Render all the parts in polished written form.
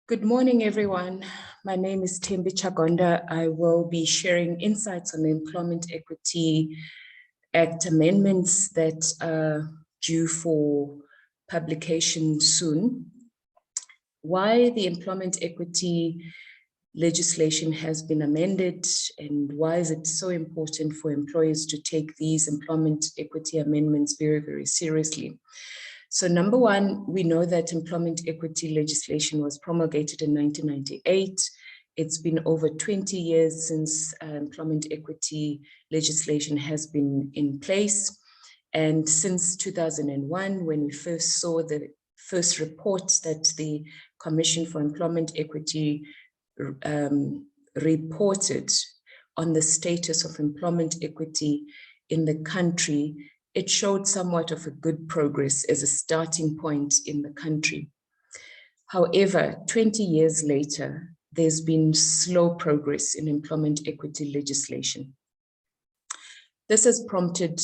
Good morning, everyone. My name is Thembi Chagonda. I will be sharing insights on the Employment Equity Act amendments that are due for publication soon. Why the employment equity legislation has been amended, and why is it so important for employers to take these employment equity amendments very, very seriously. So number one, we know that employment equity legislation was promulgated in 1998. It's been over 20 years since employment equity legislation has been in place. And since 2001, when we first saw the first report that the Commission for Employment Equity reported on the status of employment equity in the country, it showed somewhat of a good progress as a starting point in the country. However, 20 years later, there's been slow progress in employment equity legislation. This has prompted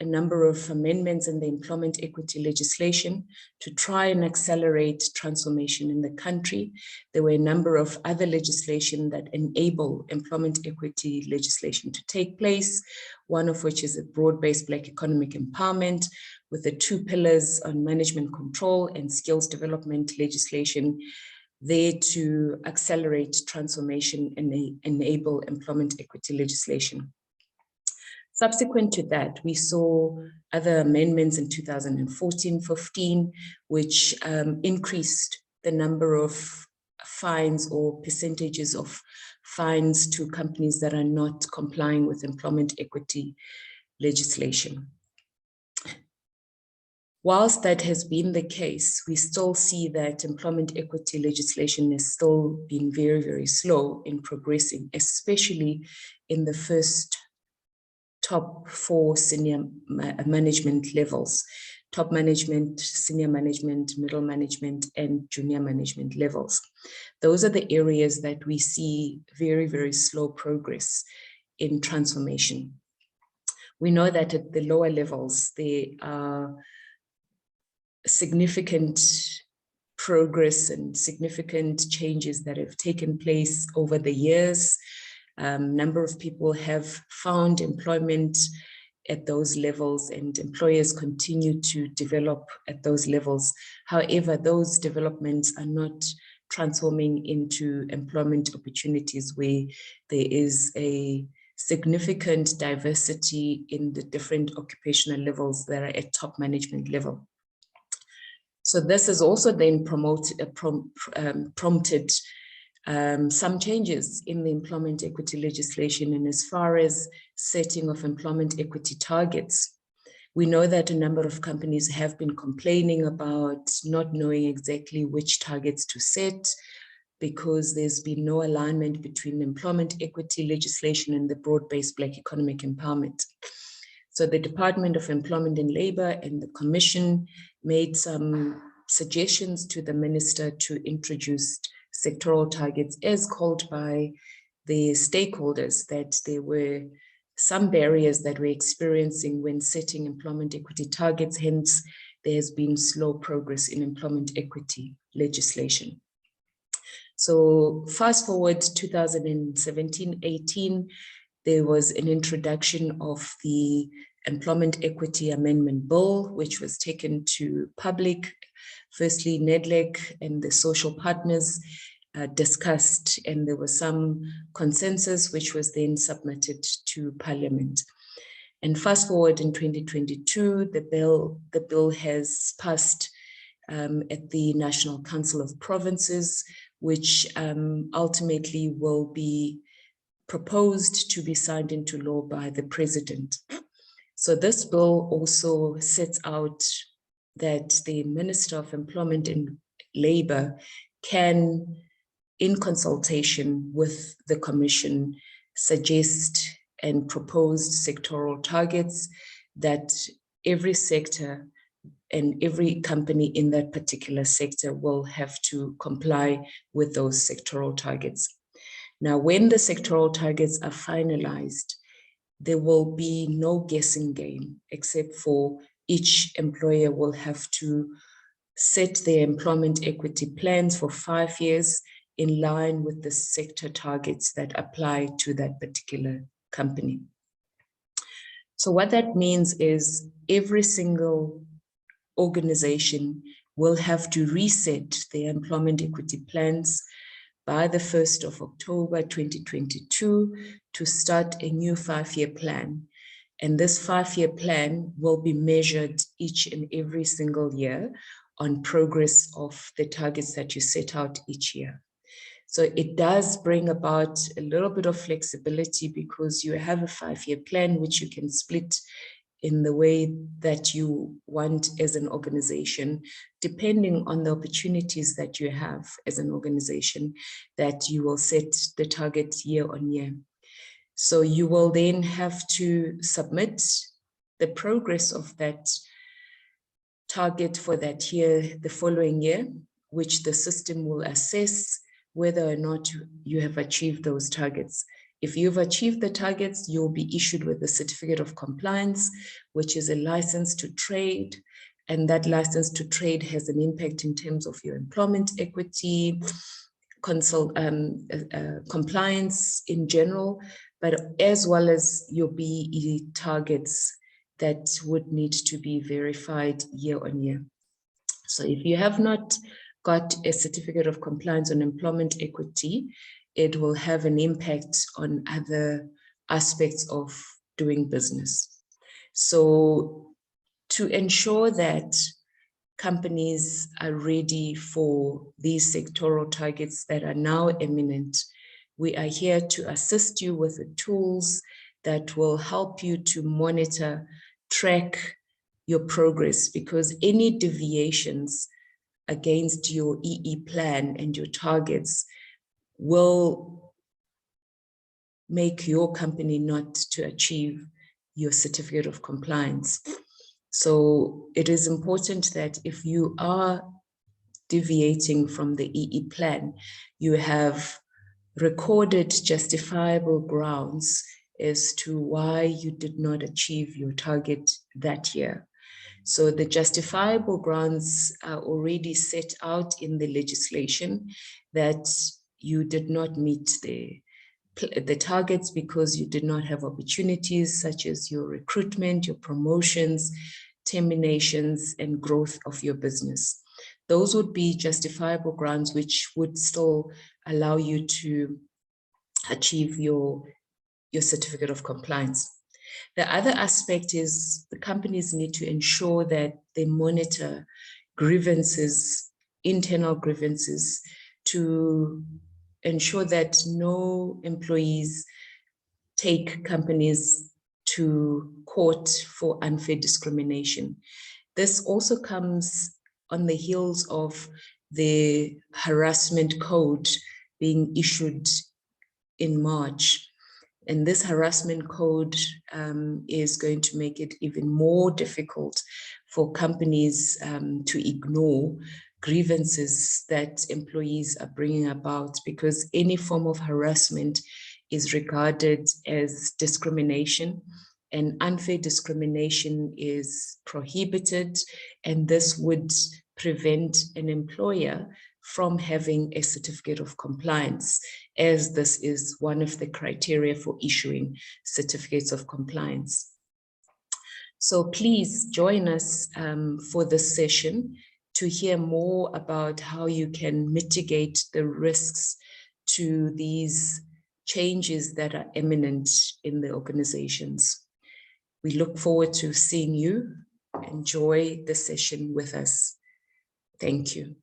a number of amendments in the employment equity legislation to try and accelerate transformation in the country. There were a number of other legislation that enable employment equity legislation to take place, one of which is a broad-based Black economic empowerment with the 2 pillars on management control and skills development legislation there to accelerate transformation and enable employment equity legislation. Subsequent to that, we saw other amendments in 2014-15, which increased the number of fines or percentages of fines to companies that are not complying with employment equity legislation. Whilst that has been the case, we still see that employment equity legislation has still been very, very slow in progressing, especially in the first top 4 senior management levels: top management, senior management, middle management, and junior management levels. Those are the areas that we see very, very slow progress in transformation. We know that at the lower levels, there are significant progress and significant changes that have taken place over the years. Number of people have found employment at those levels, and employers continue to develop at those levels. However, those developments are not transforming into employment opportunities where there is a significant diversity in the different occupational levels that are at top management level. So this has also then prompted some changes in the employment equity legislation, and as far as setting of employment equity targets. We know that a number of companies have been complaining about not knowing exactly which targets to set because there's been no alignment between employment equity legislation and the broad-based Black economic empowerment. So the Department of Employment and Labor and the Commission made some suggestions to the minister to introduce sectoral targets as called by the stakeholders, that there were some barriers that we're experiencing when setting employment equity targets. Hence, there has been slow progress in employment equity legislation. So fast forward 2017-18, there was an introduction of the Employment Equity Amendment Bill, which was taken to public. Firstly, NEDLEC and the social partners discussed, and there was some consensus, which was then submitted to Parliament. And fast forward in 2022, the bill has passed at the National Council of Provinces, which ultimately will be proposed to be signed into law by the President. So this bill also sets out that the Minister of Employment and Labor can, in consultation with the Commission, suggest and propose sectoral targets that every sector and every company in that particular sector will have to comply with those sectoral targets. Now, when the sectoral targets are finalized, there will be no guessing game, except for each employer will have to set their employment equity plans for 5 years in line with the sector targets that apply to that particular company. So what that means is every single organization will have to reset their employment equity plans by the 1st of October 2022 to start a new 5-year plan. And this 5-year plan will be measured each and every single year on progress of the targets that you set out each year. So it does bring about a little bit of flexibility because you have a 5-year plan which you can split in the way that you want as an organization, depending on the opportunities that you have as an organization, that you will set the target year on year. So you will then have to submit the progress of that target for that year, the following year, which the system will assess whether or not you have achieved those targets. If you've achieved the targets, you'll be issued with a certificate of compliance, which is a license to trade. And that license to trade has an impact in terms of your employment equity, compliance in general, but as well as your BEE targets that would need to be verified year on year. So if you have not got a certificate of compliance on employment equity, it will have an impact on other aspects of doing business. So to ensure that companies are ready for these sectoral targets that are now imminent, we are here to assist you with the tools that will help you to monitor, track your progress, because any deviations against your EE plan and your targets will make your company not to achieve your certificate of compliance. So it is important that if you are deviating from the EE plan, you have recorded justifiable grounds as to why you did not achieve your target that year. So the justifiable grounds are already set out in the legislation, that you did not meet the targets because you did not have opportunities such as your recruitment, your promotions, terminations, and growth of your business. Those would be justifiable grounds which would still allow you to achieve your certificate of compliance. The other aspect is the companies need to ensure that they monitor grievances, internal grievances, to ensure that no employees take companies to court for unfair discrimination. This also comes on the heels of the harassment code being issued in March. And this harassment code is going to make it even more difficult for companies to ignore grievances that employees are bringing about, because any form of harassment is regarded as discrimination, and unfair discrimination is prohibited, and this would prevent an employer from having a certificate of compliance, as this is one of the criteria for issuing certificates of compliance. So please join us for this session to hear more about how you can mitigate the risks to these changes that are imminent in the organizations. We look forward to seeing you. Enjoy the session with us. Thank you.